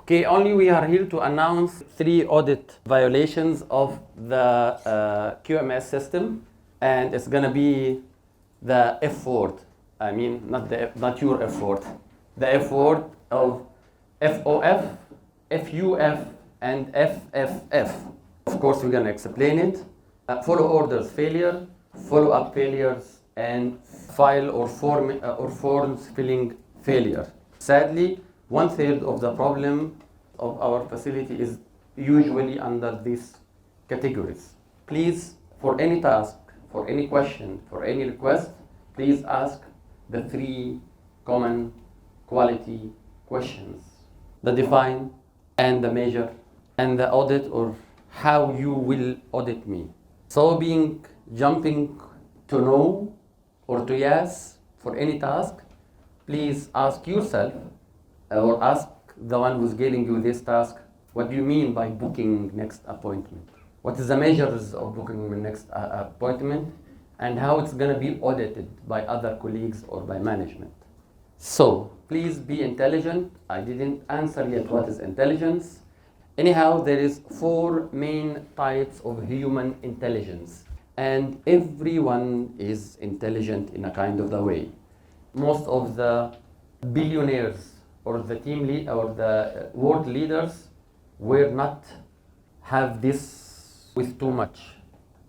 Okay, only we are here to announce 3 audit violations of the QMS system, and it's gonna be the F word. I mean, not your F word. The F word of FOF, FUF, and FFF. Of course, we're gonna explain it. Follow orders failure, follow-up failures, and file or forms filling failure. Sadly, 1/3 of the problem of our facility is usually under these categories. Please, for any task, for any question, for any request, please ask the 3 common quality questions: the define, and the measure, and the audit, or how you will audit me. So jumping to no or to yes for any task, please ask yourself or ask the one who's giving you this task, what do you mean by booking next appointment? What is the measures of booking the next appointment, and how it's going to be audited by other colleagues or by management? So please be intelligent. I didn't answer yet what is intelligence. Anyhow, there is 4 main types of human intelligence, and everyone is intelligent in a kind of the way. Most of the billionaires or the team lead or the world leaders will not have this with too much.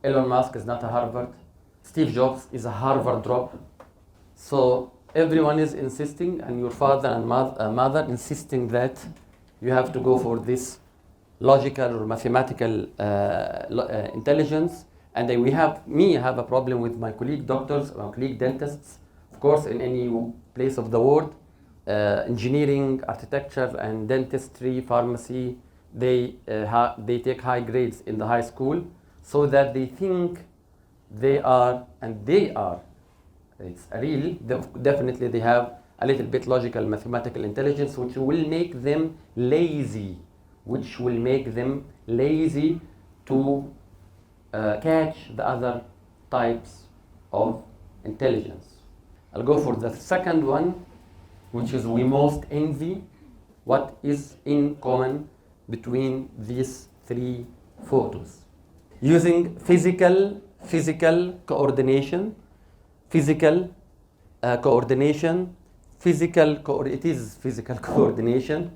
Elon Musk is not a Harvard. Steve Jobs is a Harvard drop. So everyone is insisting, and your father and mother insisting that you have to go for this logical or mathematical intelligence. And then I have a problem with my colleague doctors, my colleague dentists. Of course, in any place of the world, engineering, architecture, and dentistry, pharmacy, they take high grades in the high school, so that they think they are, it's real, definitely they have a little bit logical, mathematical intelligence, which will make them lazy, to catch the other types of intelligence. I'll go for the second one, which is we most envy. What is in common between these 3 photos? Using physical coordination, it is physical coordination.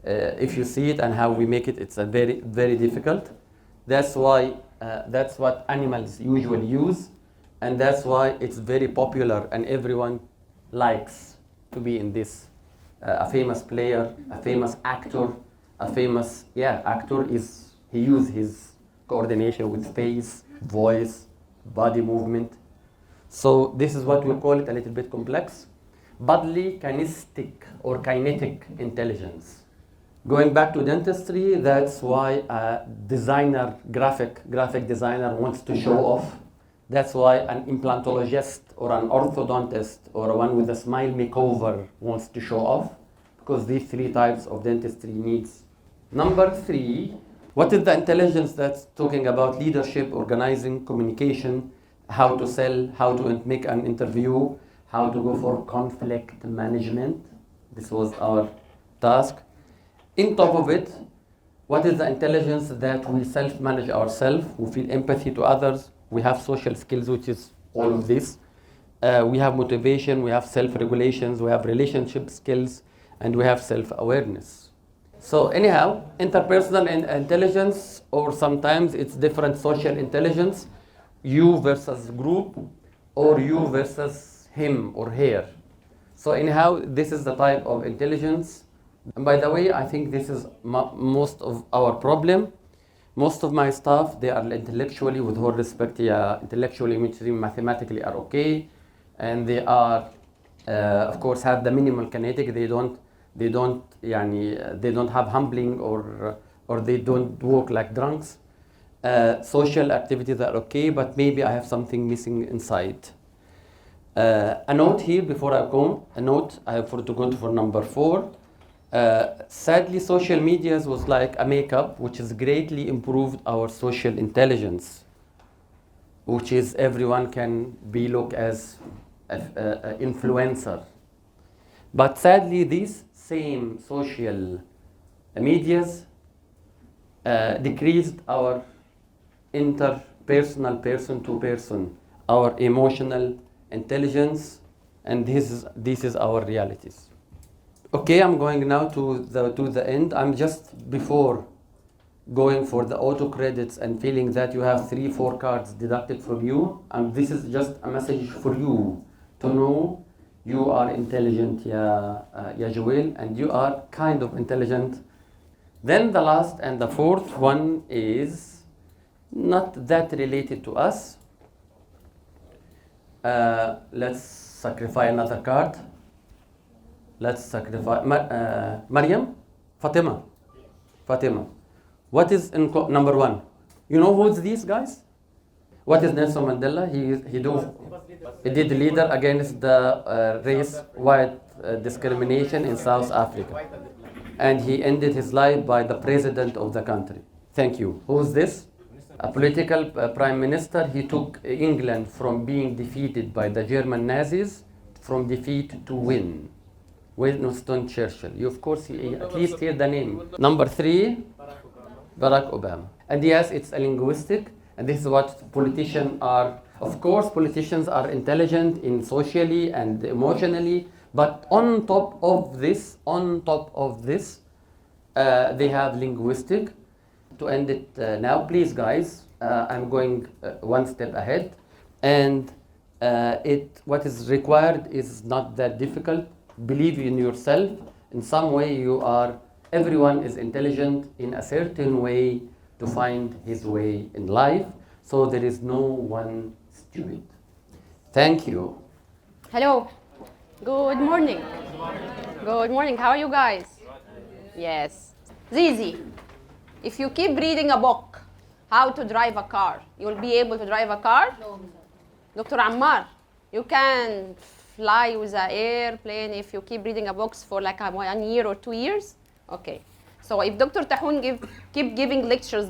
If you see it and how we make it, it's a very, very difficult. That's what animals usually use, and that's why it's very popular and everyone likes to be in this. A famous player, a famous actor, he uses his coordination with face, voice, body movement. So this is what we call it a little bit complex. Bodily kinesthetic or kinetic intelligence. Going back to dentistry, that's why a designer, graphic designer wants to show off. That's why an implantologist or an orthodontist or one with a smile makeover wants to show off, because these 3 types of dentistry needs. Number 3, what is the intelligence that's talking about leadership, organizing, communication, how to sell, how to make an interview, how to go for conflict management? This was our task. In top of it, what is the intelligence that we self-manage ourselves, we feel empathy to others, we have social skills, which is all of this. We have motivation, we have self-regulations, we have relationship skills, and we have self-awareness. So anyhow, interpersonal intelligence, or sometimes it's different social intelligence, you versus group, or you versus him or her. So anyhow, this is the type of intelligence. And by the way, I think this is most of our problem. Most of my staff, they are intellectually, with all respect, intellectually, mathematically are okay, and they are, of course, have the minimal kinetic. They don't have humbling or they don't walk like drunks. Social activities are okay, but maybe I have something missing inside. A note here before I go. I have to go for number 4. Sadly, social media was like a makeup, which has greatly improved our social intelligence, which is everyone can be looked as an influencer. But sadly, this same social medias decreased our interpersonal, person-to-person, our emotional intelligence, and this is our realities. Okay, I'm going now to the end. I'm just before going for the auto credits and feeling that you have 3-4 cards deducted from you, and this is just a message for you to know you are intelligent, ya Joel, and you are kind of intelligent. Then the last and the fourth one is not that related to us. Let's sacrifice another card. Let's sacrifice Maryam, Fatima. What is in number 1? You know who's these guys? What is Nelson Mandela? He did leader against the race white discrimination in South Africa, and he ended his life by the president of the country. Thank you. Who's this? A political prime minister. He took England from being defeated by the German Nazis, from defeat to win. Winston Churchill. You of course at least hear the name. Number 3, Barack Obama. And yes, it's a linguistic, and this is what politicians are. Of course, politicians are intelligent in socially and emotionally, but on top of this, they have linguistic. To end it now, please guys, I'm going one step ahead, and what is required is not that difficult. Believe in yourself. In some way everyone is intelligent in a certain way to find his way in life, so there is no one stupid. Thank you. Hello. Good morning. Good morning. How are you guys? Yes. Zizi, if you keep reading a book, how to drive a car, you'll be able to drive a car? No. Dr. Ammar, you can fly with an airplane if you keep reading a book for like 1 year or 2 years? Okay. So if Dr. Tahoun keep giving lectures,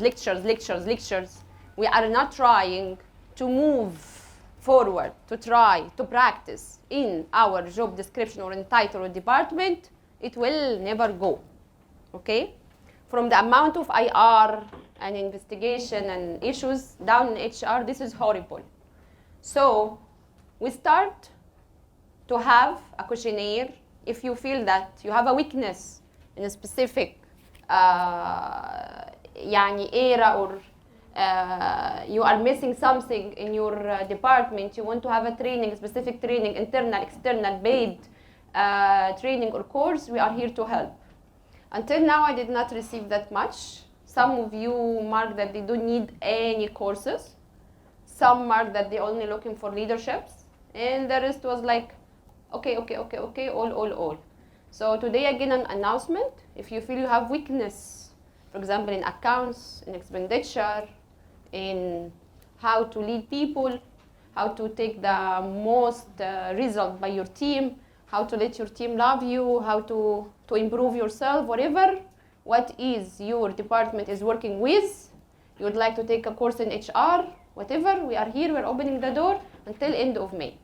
we are not trying to move forward, to try to practice in our job description or in title or department, it will never go. Okay? From the amount of IR and investigation and issues down in HR, this is horrible. So we start to have a questionnaire. If you feel that you have a weakness in a specific area, or you are missing something in your department, you want to have a training, specific training, internal, external, paid training or course, we are here to help. Until now, I did not receive that much. Some of you marked that they don't need any courses. Some marked that they're only looking for leaderships. And the rest was like, okay, all. So today, again, an announcement. If you feel you have weakness, for example, in accounts, in expenditure, in how to lead people, how to take the most result by your team, how to let your team love you, how to improve yourself, whatever, what is your department is working with, you would like to take a course in HR, whatever, we are here, we're opening the door until end of May.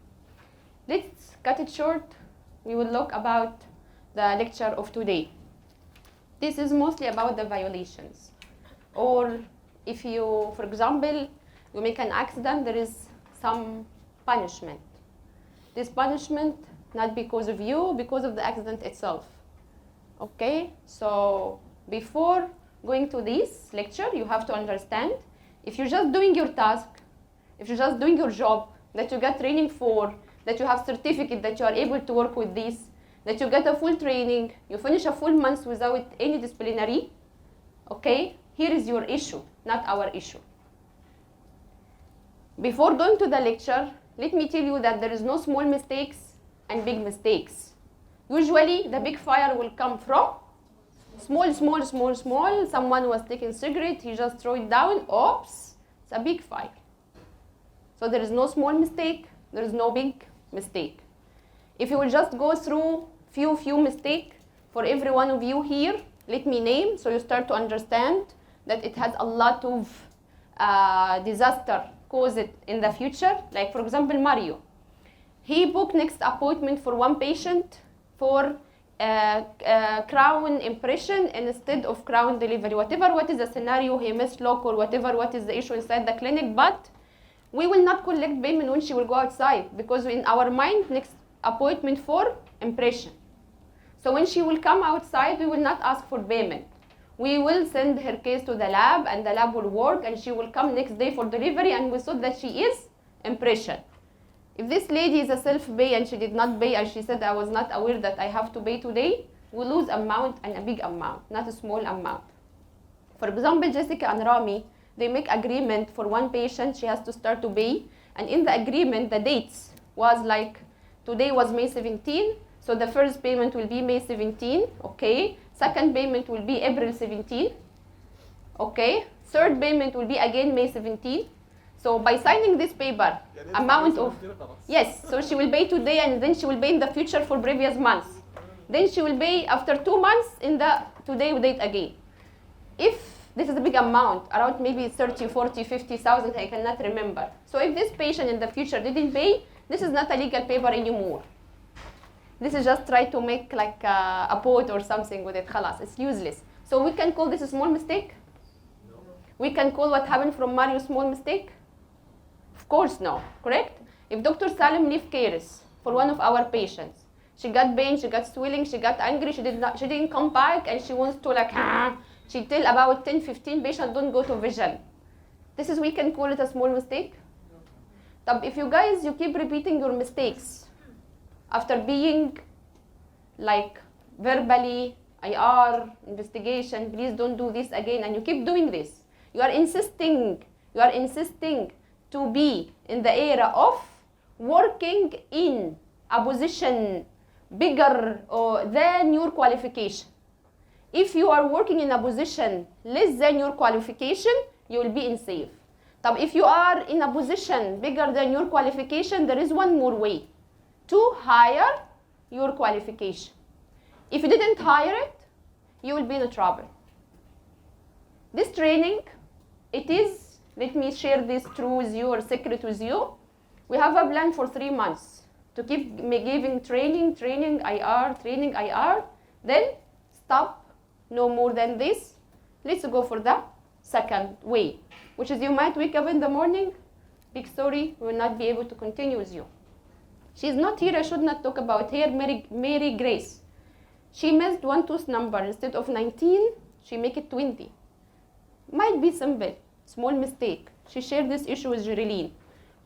Let's cut it short. We will look about the lecture of today. This is mostly about the violations. Or if you, for example, you make an accident, there is some punishment. This punishment, not because of you, because of the accident itself. Okay, so before going to this lecture, you have to understand, if you're just doing your task, if you're just doing your job, that you get training for, that you have certificate that you are able to work with this, that you get a full training, you finish a full month without any disciplinary, okay, here is your issue, not our issue. Before going to the lecture, let me tell you that there is no small mistakes and big mistakes. Usually, the big fire will come from small. Someone was taking cigarette, he just threw it down, oops, it's a big fire. So there is no small mistake, there is no big mistake. If you will just go through few mistake for every one of you here, let me name, so you start to understand that it has a lot of disaster caused in the future. Like for example, Mario. He booked next appointment for one patient for crown impression instead of crown delivery. Whatever what is the scenario, he mislook or whatever what is the issue inside the clinic, but we will not collect payment when she will go outside, because in our mind, next appointment for impression. So when she will come outside, we will not ask for payment. We will send her case to the lab, and the lab will work, and she will come next day for delivery, and we saw that she is impression. If this lady is a self-pay and she did not pay, and she said, I was not aware that I have to pay today, we lose amount, and a big amount, not a small amount. For example, Jessica and Rami, they make agreement for one patient, she has to start to pay, and in the agreement, the dates was like, today was May 17, so the first payment will be May 17, okay? Second payment will be April 17, okay? Third payment will be again May 17. So by signing this paper, amount of, yes, so she will pay today, and then she will pay in the future for previous months. Then she will pay after 2 months in the today date again. If this is a big amount, around maybe 30, 40, 50,000, I cannot remember. So if this patient in the future didn't pay, this is not a legal paper anymore. This is just try to make like a quote or something with it, khalas, it's useless. So we can call this a small mistake? No. We can call what happened from Mario small mistake? Of course no, correct? If Dr. Salim leave cares for one of our patients, she got pain, she got swelling, she got angry, she didn't come back, and she wants to like, she tell about 10, 15 patients don't go to vision. This is, we can call it a small mistake? But if you guys, you keep repeating your mistakes after being like verbally, IR, investigation, please don't do this again, and you keep doing this. You are insisting to be in the era of working in a position bigger than your qualification. If you are working in a position less than your qualification, you will be unsafe. But if you are in a position bigger than your qualification, there is one more way to hire your qualification. If you didn't hire it, you will be in trouble. This training, it is, let me share this truth with you or secret with you. We have a plan for 3 months to keep giving training, IR, then stop, no more than this. Let's go for the second way, which is you might wake up in the morning, big sorry, we will not be able to continue with you. She's not here, I should not talk about her, Mary Grace. She missed one tooth number. Instead of 19, she make it 20. Might be simple, small mistake. She shared this issue with Jerilyn.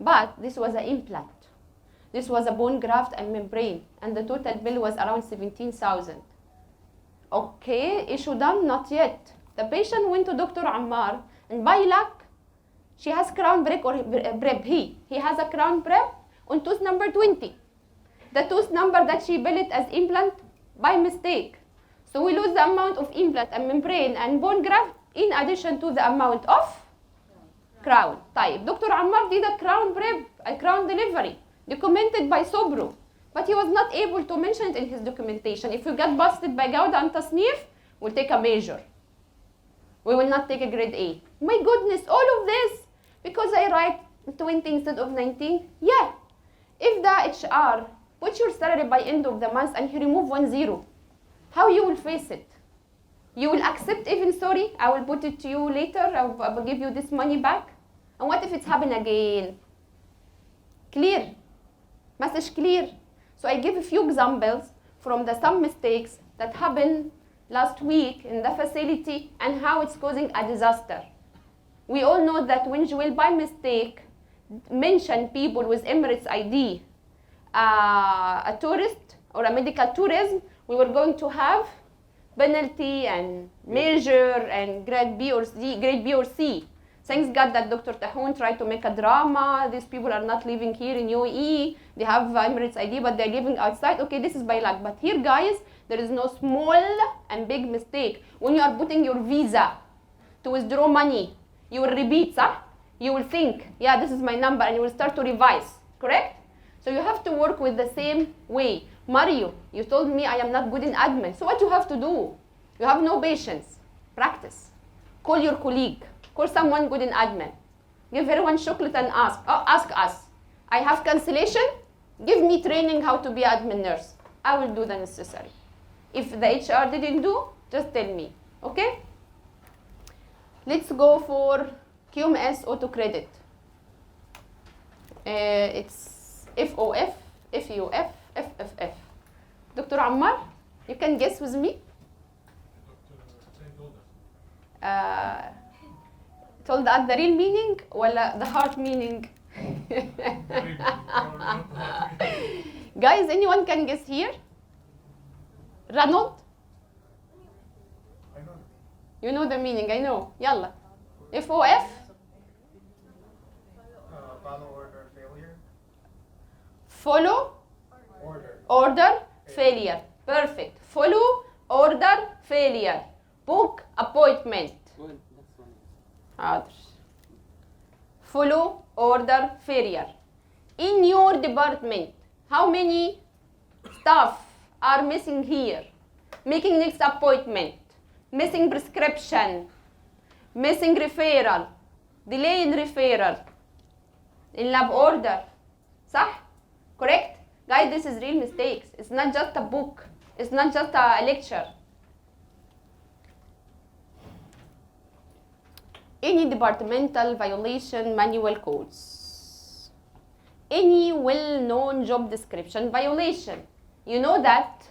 But this was an implant. This was a bone graft and membrane, and the total bill was around 17,000. Okay, issue done? Not yet. The patient went to Dr. Ammar, and by luck, she has crown break or prep. He has a crown prep on tooth number 20. The tooth number that she billed as implant by mistake. So we lose the amount of implant and membrane and bone graft in addition to the amount of crown. Type. Dr. Ammar did a crown prep, a crown delivery, documented by Sobro, but he was not able to mention it in his documentation. If you get busted by Gauda and Tasnif, we'll take a major. We will not take a grade A. My goodness, all of this because I write 20 instead of 19? Yeah. If the HR puts your salary by end of the month and he remove 1 0, how you will face it? You will accept even sorry, I will put it to you later, I will give you this money back. And what if it's happened again? Clear. Message clear. So I give a few examples from some mistakes that happened last week in the facility and how it's causing a disaster. We all know that when you will by mistake mention people with Emirates ID, a tourist or a medical tourism, we were going to have penalty and major and grade B or C. Thanks God that Dr. Tahoun tried to make a drama. These people are not living here in UAE. They have Emirates ID, but they're living outside. Okay, this is by luck. But here, guys, there is no small and big mistake. When you are putting your visa to withdraw money, you will repeat, huh? You will think, yeah, this is my number, and you will start to revise, correct? So you have to work with the same way. Mario, you told me I am not good in admin. So what you have to do? You have no patience. Practice. Call your colleague. Call someone good in admin. Give everyone chocolate and ask. Oh, ask us. I have cancellation. Give me training how to be admin nurse. I will do the necessary. If the HR didn't do, just tell me, okay? Let's go for QMS auto credit. It's FOF, FUF, FFF. Dr. Ammar, you can guess with me? Told us the real meaning or the hard meaning? Guys, anyone can guess here? Ronald? I know. You know the meaning, I know. Yalla. FOF? Follow order failure. Follow, order, failure. Perfect. Follow, order, failure. Book, appointment. Others. Follow, order, failure. In your department, how many staff are missing here? Making next appointment, missing prescription, missing referral, delay in referral, in lab order. صح? Correct? Guys, this is real mistakes. It's not just a book. It's not just a lecture. Any departmental violation manual codes. Any well-known job description violation. You know that,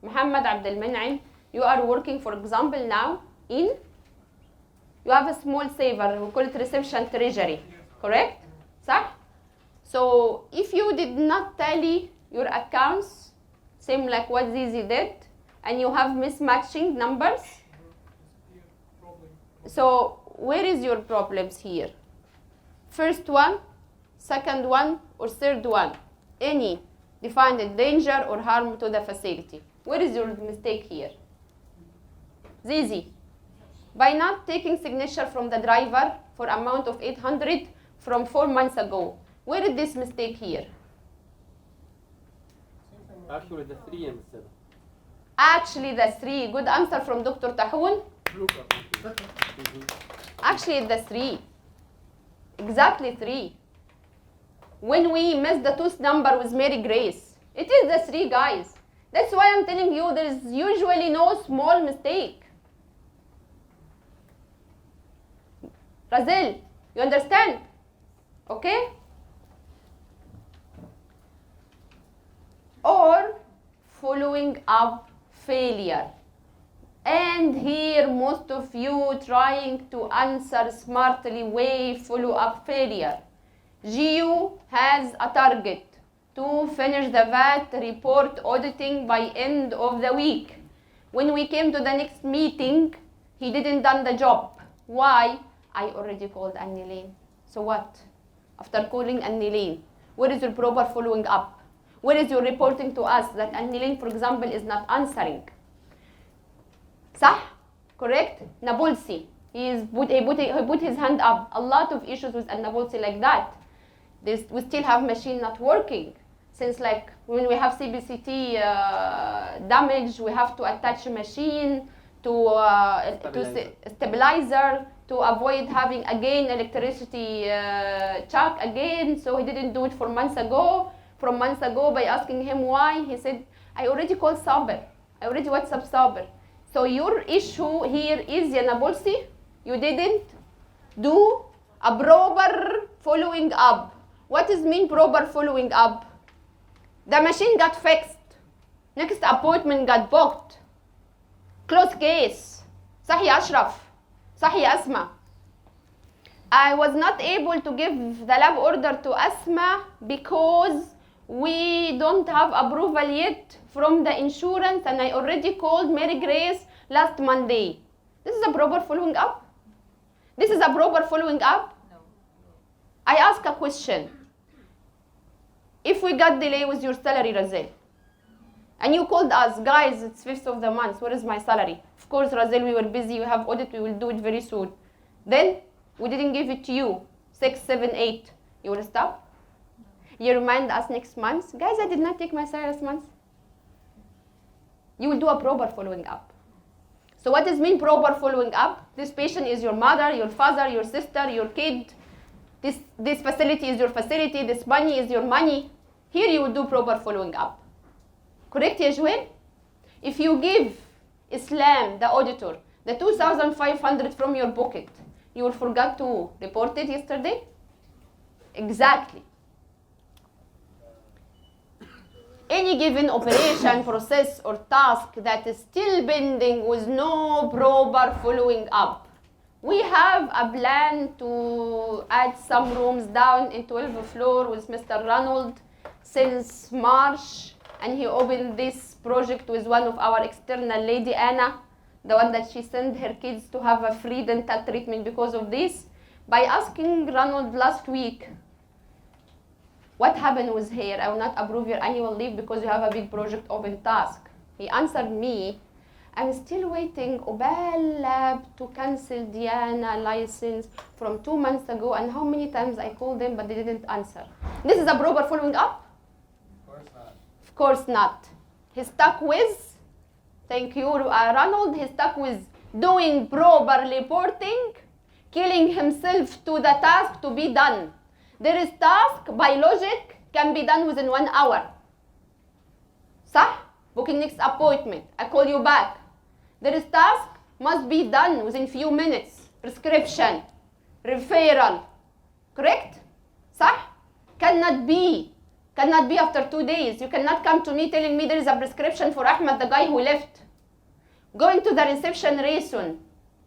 Muhammad Abdel Men'im, you are working, for example, now in, you have a small saver, we call it reception treasury, correct? صح? So if you did not tally your accounts, same like what Zizi did, and you have mismatching numbers, so where is your problems here? First one, second one, or third one? Any defined danger or harm to the facility. Where is your mistake here? Zizi, by not taking signature from the driver for amount of 800 from 4 months ago. Where is this mistake here? Actually, the 3 and 7. Actually, the 3. Good answer from Dr. Tahoun. Actually, the 3. Exactly 3. When we miss the tooth number with Mary Grace, it is the 3, guys. That's why I'm telling you there is usually no small mistake. Razel, you understand? Okay? Or following up failure. And here most of you trying to answer smartly way follow up failure. GU has a target to finish the VAT report auditing by end of the week. When we came to the next meeting, he didn't done the job. Why? I already called Annileen. So what? After calling Annileen, where is your proper following up? Where is your reporting to us that Annileen, for example, is not answering? صح? Correct? Nabulsi. He put his hand up. A lot of issues with Nabulsi like that. We still have machine not working. Since like when we have CBCT damage, we have to attach a machine to stabilizer to avoid having again electricity shock again. So he didn't do it for months ago. From months ago, by asking him why, he said, I already called Saber. I already WhatsApp Saber. So your issue here is, ya Nabulsi, you didn't do a proper following up. What does mean proper following up? The machine got fixed. Next appointment got booked. Close case. Sahi Ashraf. Sahi Asma. I was not able to give the lab order to Asma because we don't have approval yet from the insurance, and I already called Mary Grace last Monday. This is a proper following up? This is a proper following up? No. I ask a question. If we got delay with your salary, Razel, and you called us, guys, it's 5th of the month, where is my salary? Of course, Razel, we were busy, we have audit, we will do it very soon. Then, we didn't give it to you, 6, 7, 8. You will stop? You remind us next month, guys, I did not take my salary last month. You will do a proper following up. So what does mean proper following up? This patient is your mother, your father, your sister, your kid. This facility is your facility, this money is your money. Here you will do proper following up. Correct, Yajwin? If you give Islam, the auditor, the 2,500 from your pocket, you will forget to report it yesterday? Exactly. Any given operation, process, or task that is still pending with no proper following up. We have a plan to add some rooms down in 12th floor with Mr. Ronald since March, and he opened this project with one of our external lady, Anna, the one that she sent her kids to have a free dental treatment because of this, by asking Ronald last week, what happened with her? I will not approve your annual leave because you have a big project open task. He answered me, I'm still waiting Obal Lab to cancel Diana license from 2 months ago, and how many times I called them but they didn't answer. This is a proper following up? Of course not. Of course not. He's stuck with, thank you Ronald, he's stuck with doing proper reporting, killing himself to the task to be done. There is task by logic can be done within 1 hour. صح? Booking next appointment. I call you back. There is task must be done within few minutes. Prescription, referral. Correct? صح? Cannot be after 2 days. You cannot come to me telling me there is a prescription for Ahmed, the guy who left. Going to the reception Rayson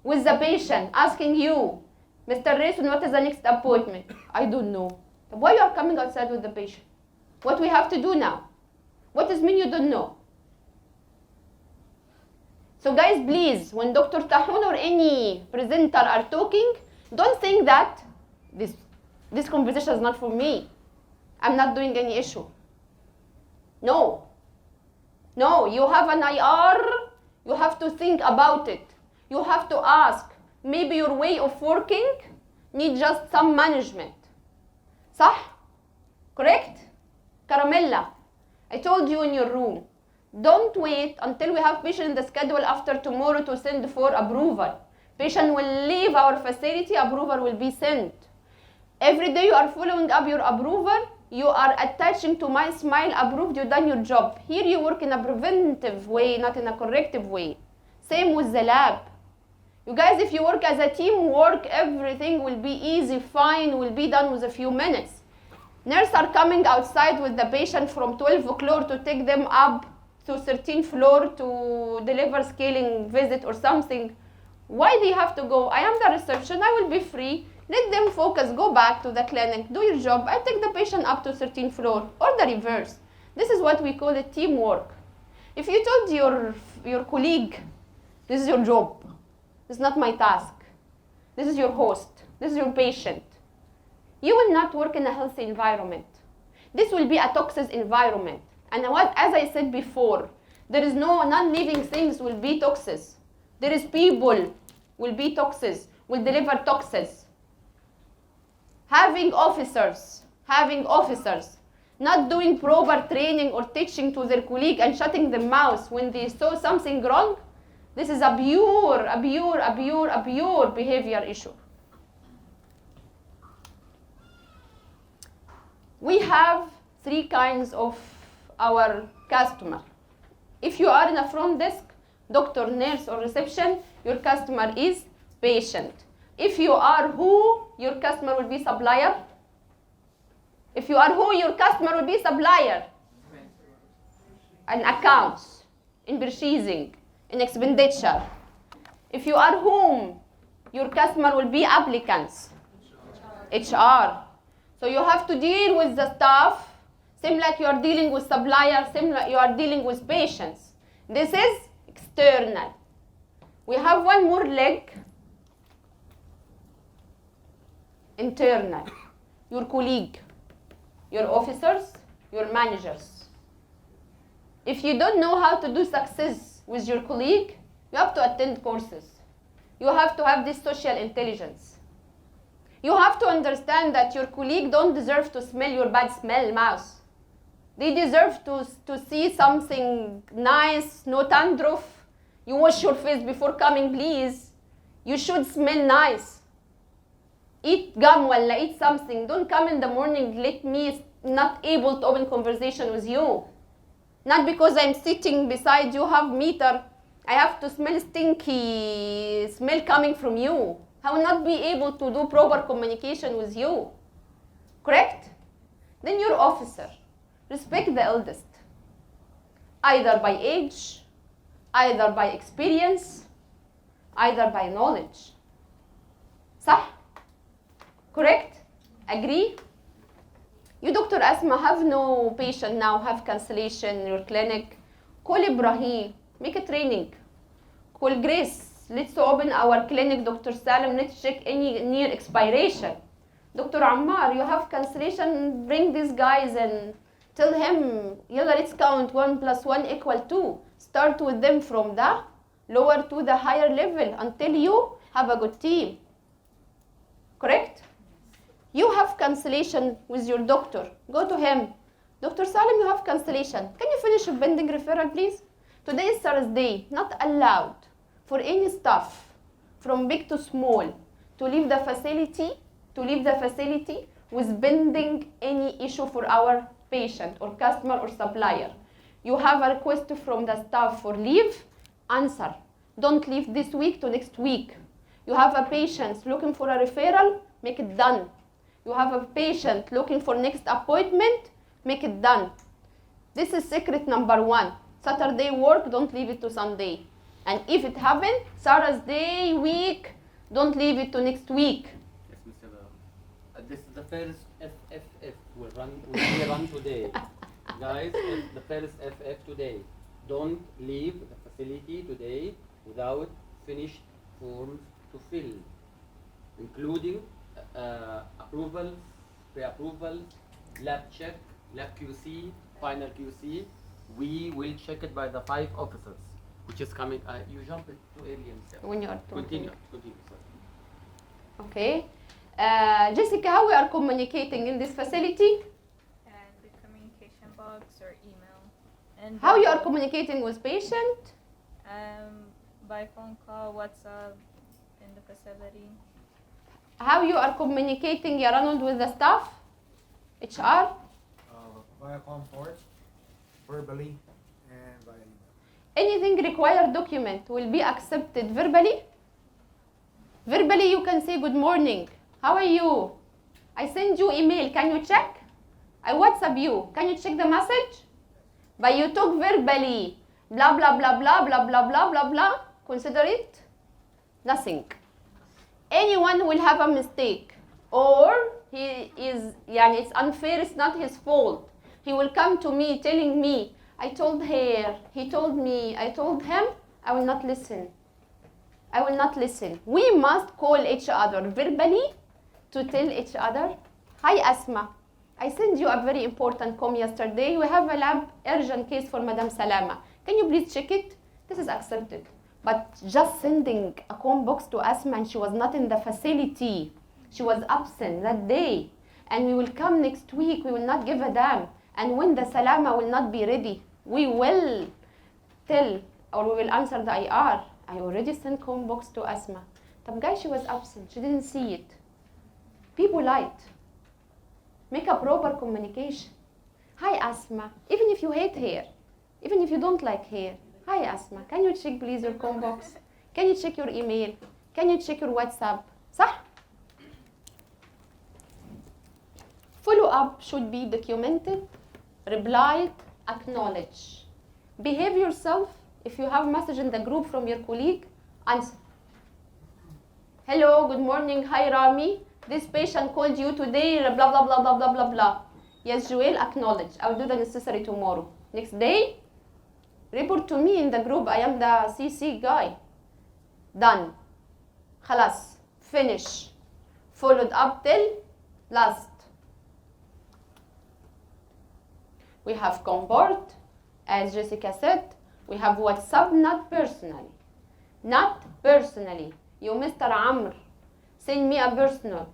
with the patient, asking you, Mr. Rayson, what is the next appointment? I don't know. Why you are coming outside with the patient? What we have to do now? What does mean you don't know? So guys, please, when Dr. Tahun or any presenter are talking, don't think that this conversation is not for me. I'm not doing any issue. No, you have an IR, you have to think about it. You have to ask. Maybe your way of working needs just some management. صح? Correct? Caramella, I told you in your room, don't wait until we have patient in the schedule after tomorrow to send for approval. Patient will leave our facility, approval will be sent. Every day you are following up your approval, you are attaching to my smile approved, you done your job. Here you work in a preventive way, not in a corrective way. Same with the lab. You guys, if you work as a team, everything will be easy, fine, will be done with a few minutes. Nurses are coming outside with the patient from 12th floor to take them up to 13th floor to deliver scaling visit or something. Why do you have to go? I am the reception, I will be free. Let them focus, go back to the clinic, do your job. I take the patient up to 13th floor or the reverse. This is what we call it teamwork. If you told your colleague, this is your job, this is not my task, this is your host, this is your patient, you will not work in a healthy environment. This will be a toxic environment. And as I said before, there is no non-living things will be toxic. There is people will be toxic, will deliver toxins. Having officers not doing proper training or teaching to their colleague and shutting their mouth when they saw something wrong, this is a pure behavior issue. We have 3 kinds of our customer. If you are in a front desk, doctor, nurse, or reception, your customer is patient. If you are who, your customer will be supplier. If you are who, your customer will be supplier. And accounts, in purchasing, in expenditure. If you are whom, your customer will be applicants. HR. So you have to deal with the staff, same like you are dealing with supplier, same like you are dealing with patients. This is external. We have one more leg, internal. Your colleague, your officers, your managers. If you don't know how to do success with your colleague, you have to attend courses. You have to have this social intelligence. You have to understand that your colleague don't deserve to smell your bad smell mouth. They deserve to see something nice, no dandruff. You wash your face before coming, please. You should smell nice. Eat gum walla eat something. Don't come in the morning, let me not able to open conversation with you. Not because I'm sitting beside you, have meter, I have to smell stinky smell coming from you. I will not be able to do proper communication with you. Correct? Then your officer, respect the eldest. Either by age, either by experience, either by knowledge. صح? Correct? Agree? You, Dr. Asma, have no patient now, have cancellation in your clinic. Call Ibrahim, make a training. Call Grace, let's open our clinic, Dr. Salim, let's check any near expiration. Dr. Ammar, you have cancellation, bring these guys and tell him, yalla, let's count 1 + 1 = 2. Start with them from the lower to the higher level until you have a good team. Correct? You have cancellation with your doctor. Go to him. Dr. Salim, you have cancellation. Can you finish a pending referral, please? Today is Thursday. Not allowed for any staff, from big to small, to leave the facility with pending any issue for our patient or customer or supplier. You have a request from the staff for leave, answer. Don't leave this week to next week. You have a patient looking for a referral, make it done. You have a patient looking for next appointment, make it done. This is secret number 1. Saturday work, don't leave it to Sunday. And if it happens, Thursday week, don't leave it to next week. Yes, Mr. This is the first FFF will be run today. Guys, the first FF today. Don't leave the facility today without finished forms to fill, including approval, pre-approval, lab check, lab QC, final QC. We will check it by the 5 officers, which is coming. You jump it too early and stuff. When you are talking. Continue. Sorry. Okay. Jessica, how we are communicating in this facility? And the communication box or email. And How you are communicating with patient? by phone call, WhatsApp, in the facility. How you are communicating, Ya Ronald, with the staff? HR? Via port, verbally, and via email. Anything required document will be accepted verbally. Verbally, you can say good morning. How are you? I send you email. Can you check? I WhatsApp you. Can you check the message? But you talk verbally. Blah, blah, blah, blah, blah, blah, blah, blah, blah. Consider it nothing. Anyone will have a mistake. Or it's unfair, it's not his fault. He will come to me telling me, I told her, he told me, I told him, I will not listen. I will not listen. We must call each other verbally to tell each other, hi Asma, I sent you a very important com yesterday. We have a lab urgent case for Madam Salama. Can you please check it? This is accepted. But just sending a com box to Asma and she was not in the facility. She was absent that day. And we will come next week. We will not give a damn. And when the Salama will not be ready, we will tell or we will answer the IR. I already sent com box to Asma. But guys, she was absent. She didn't see it. People lied. Make a proper communication. Hi Asma, even if you hate hair, even if you don't like hair. Hi Asma, can you check please your com box? Can you check your email? Can you check your WhatsApp? صح? Follow up should be documented, replied, acknowledged. Behave yourself. If you have message in the group from your colleague, answer. Hello, good morning, hi Rami. This patient called you today, blah, blah, blah, blah, blah, blah, blah. Yes, Joel, acknowledge. I will do the necessary tomorrow. Next day, report to me in the group. I am the CC guy. Done. خلاص. Finish. Followed up till last. We have comport, as Jessica said. We have WhatsApp, not personally. Not personally. You, Mr. Amr, send me a personal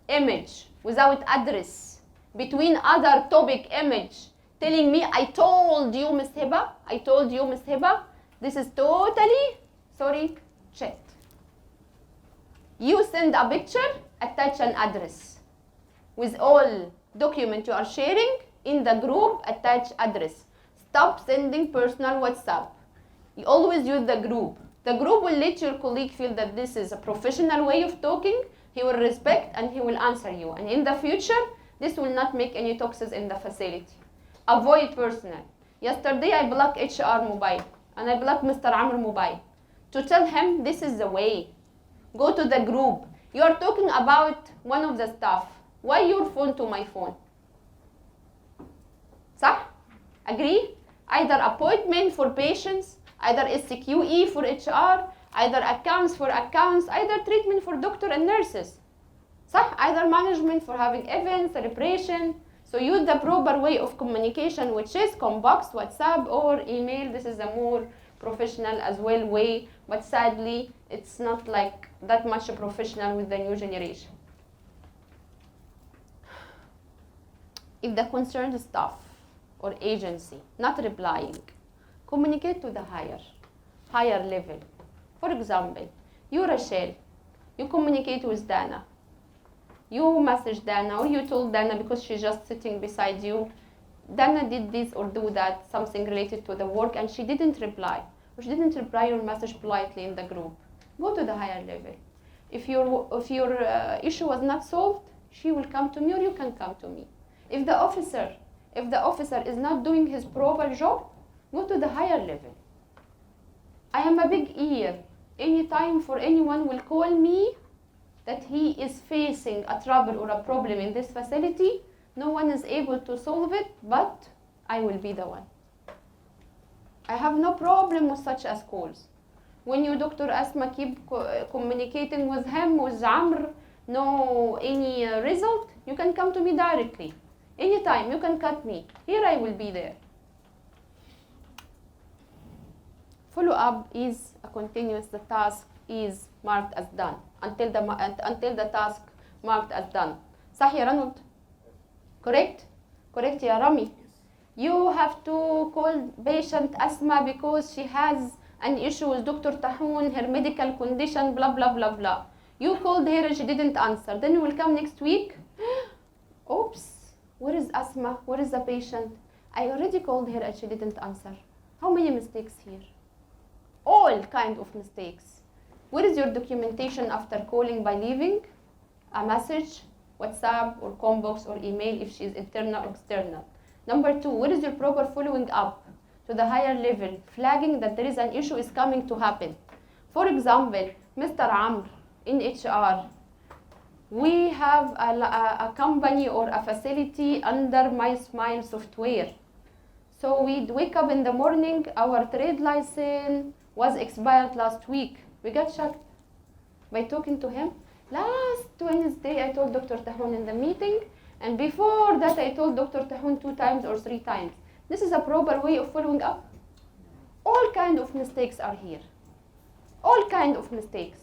image without address between other topic image telling me I told you Miss Hiba, I told you Miss Hiba. This is totally, sorry, chat. You send a picture, attach an address. With all document you are sharing in the group, attach address. Stop sending personal WhatsApp. You always use the group. The group will let your colleague feel that this is a professional way of talking. He will respect and he will answer you. And in the future, this will not make any toxins in the facility. Avoid personal. Yesterday I blocked HR mobile and I blocked Mr. Amr mobile to tell him this is the way. Go to the group. You are talking about one of the staff. Why your phone to my phone? صح? Agree? Either appointment for patients, either SQE for HR, either accounts for accounts, either treatment for doctor and nurses. صح? Either management for having events, celebration. So use the proper way of communication, which is Combox, WhatsApp, or email. This is a more professional as well way, but sadly, it's not like that much professional with the new generation. If the concerned staff or agency not replying, communicate to the higher level. For example, you Rachel, you communicate with Dana. You message Dana or you told Dana because she's just sitting beside you, Dana did this or do that, something related to the work, and she didn't reply. Or she didn't reply your message politely in the group. Go to the higher level. If your issue was not solved, she will come to me or you can come to me. If the officer is not doing his proper job, go to the higher level. I am a big ear. Anytime for anyone will call me that he is facing a trouble or a problem in this facility, no one is able to solve it, but I will be the one. I have no problem with such as calls. When you, Dr. Asma, keep communicating with him, with Amr, no any result, you can come to me directly. Anytime, you can cut me. Here I will be there. Follow-up is a continuous, the task is marked as done until the task marked as done. صح يا رنود? Correct? Correct يا رامي? You have to call patient Asma because she has an issue with Dr. Tahoun, her medical condition, blah, blah, blah, blah. You called her and she didn't answer. Then you will come next week. Oops, where is Asma? Where is the patient? I already called her and she didn't answer. How many mistakes here? All kind of mistakes. Where is your documentation after calling by leaving a message, WhatsApp or Combox or email if she is internal or external? Number 2, where is your proper following up to the higher level, flagging that there is an issue is coming to happen? For example, Mr. Amr in HR, we have a company or a facility under My Smile software. So we wake up in the morning, our trade license was expired last week. We got shocked by talking to him. Last Wednesday, I told Dr. Tahoun in the meeting, and before that, I told Dr. Tahoun 2 times or 3 times. This is a proper way of following up. All kind of mistakes are here. All kind of mistakes.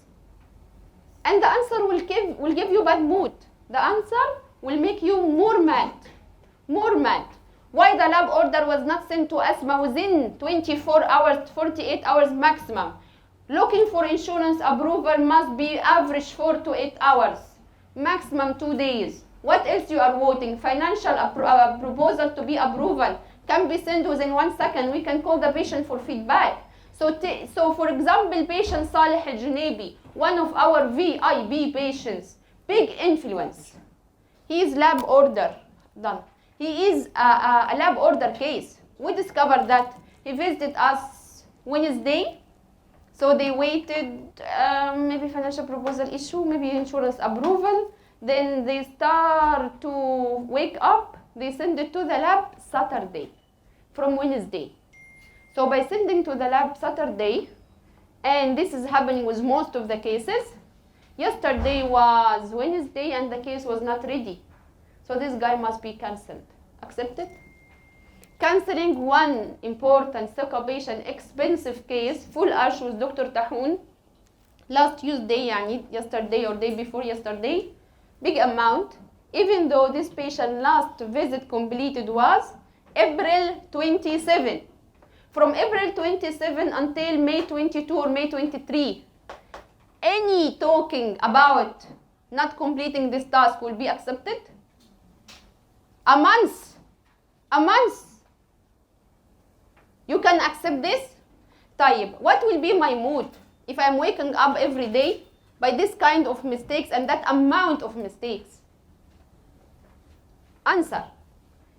And the answer will give you bad mood. The answer will make you more mad. More mad. Why the lab order was not sent to Asma within 24 hours, 48 hours maximum? Looking for insurance approval must be average 4 to 8 hours, maximum 2 days. What else you are waiting? Financial proposal to be approval can be sent within 1 second. We can call the patient for feedback. So for example, patient Saleh Al-Junabi, one of our VIB patients, big influence. He is lab order done. He is a lab order case. We discovered that he visited us Wednesday. So they waited, maybe financial proposal issue, maybe insurance approval. Then they start to wake up. They send it to the lab Saturday from Wednesday. So by sending to the lab Saturday, and this is happening with most of the cases, yesterday was Wednesday and the case was not ready. So this guy must be cancelled. Accepted? Cancelling one important syncopation expensive case, full arch with Dr. Tahoun, last Tuesday, yesterday or day before yesterday, big amount, even though this patient last visit completed was April 27. From April 27 until May 22 or May 23, any talking about not completing this task will be accepted? A month. You can accept this? طيب, what will be my mood if I'm waking up every day by this kind of mistakes and that amount of mistakes? Answer.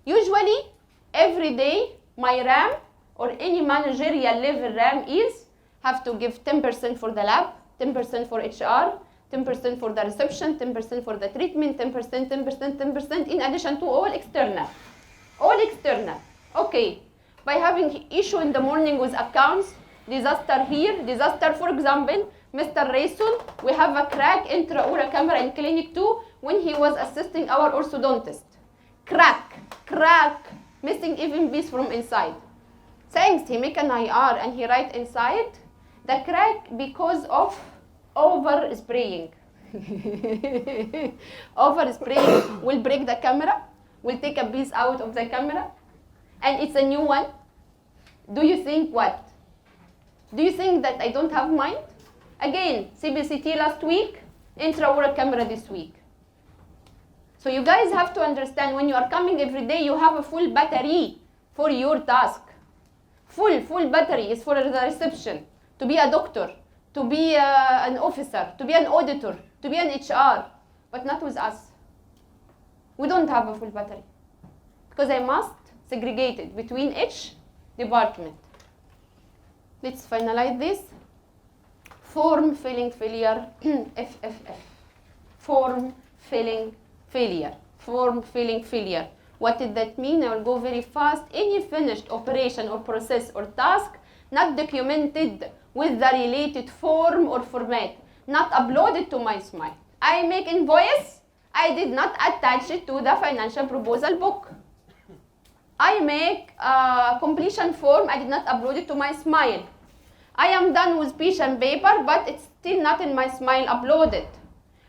Usually, every day, my RAM or any managerial level RAM is have to give 10% for the lab, 10% for HR, 10% for the reception, 10% for the treatment, 10%, 10%, 10%, in addition to all external. All external. Okay. By having issue in the morning with accounts, disaster here, disaster, for example, Mr. Rayson, we have a crack intraoral camera in clinic 2 when he was assisting our orthodontist. Crack, missing even piece from inside. Thanks, he make an IR and he write inside, the crack because of over spraying. Over spraying will break the camera, will take a piece out of the camera, and it's a new one. Do you think what? Do you think that I don't have mind? Again, CBCT last week, intraoral camera this week. So you guys have to understand, when you are coming every day, you have a full battery for your task. Full battery is for the reception, to be a doctor, to be an officer, to be an auditor, to be an HR, but not with us. We don't have a full battery because I must segregate it between each department. Let's finalize this. Form filling failure, FFF. Form filling failure. Form filling failure. What did that mean? I will go very fast. Any finished operation or process or task not documented with the related form or format, not uploaded to my Smile. I make invoice, I did not attach it to the financial proposal book. I make a completion form, I did not upload it to my Smile. I am done with piece and paper, but it's still not in my Smile uploaded.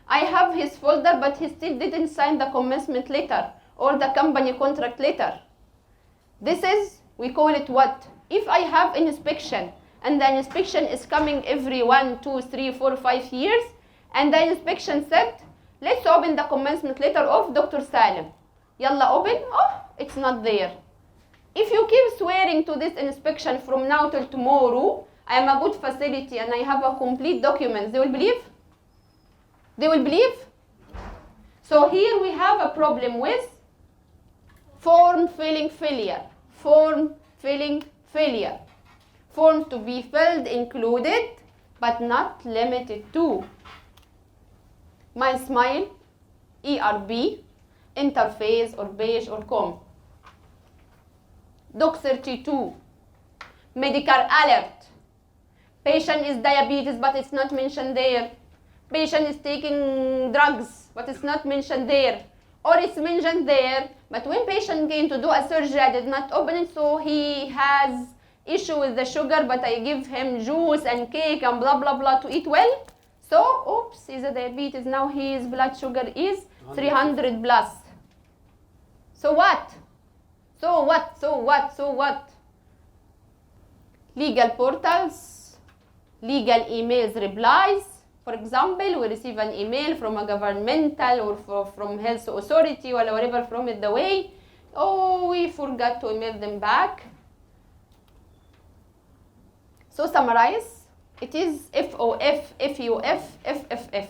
I have his folder, but he still didn't sign the commencement letter or the company contract letter. This is, we call it what? If I have an inspection, and the inspection is coming every 1, 2, 3, 4, 5 years, and the inspection said, let's open the commencement letter of Dr. Salim. Yalla open, oh, it's not there. If you keep swearing to this inspection from now till tomorrow, I am a good facility and I have a complete document, they will believe? They will believe? So here we have a problem with form filling failure. Form filling failure. Form to be filled included, but not limited to my Smile, ERB, interface or beige or com. Doc 32, medical alert. Patient is diabetes, but it's not mentioned there. Patient is taking drugs, but it's not mentioned there. Or it's mentioned there, but when patient came to do a surgery, I did not open it, so he has issue with the sugar, but I give him juice and cake and blah, blah, blah to eat well. So, oops, he's a diabetes. Now his blood sugar is 300 plus. So what? So what? So what? So what? Legal portals, legal emails, replies. For example, we receive an email from a governmental or from health authority or whatever from it the way. Oh, we forgot to email them back. So summarize, it is FOF, FUF, FFF.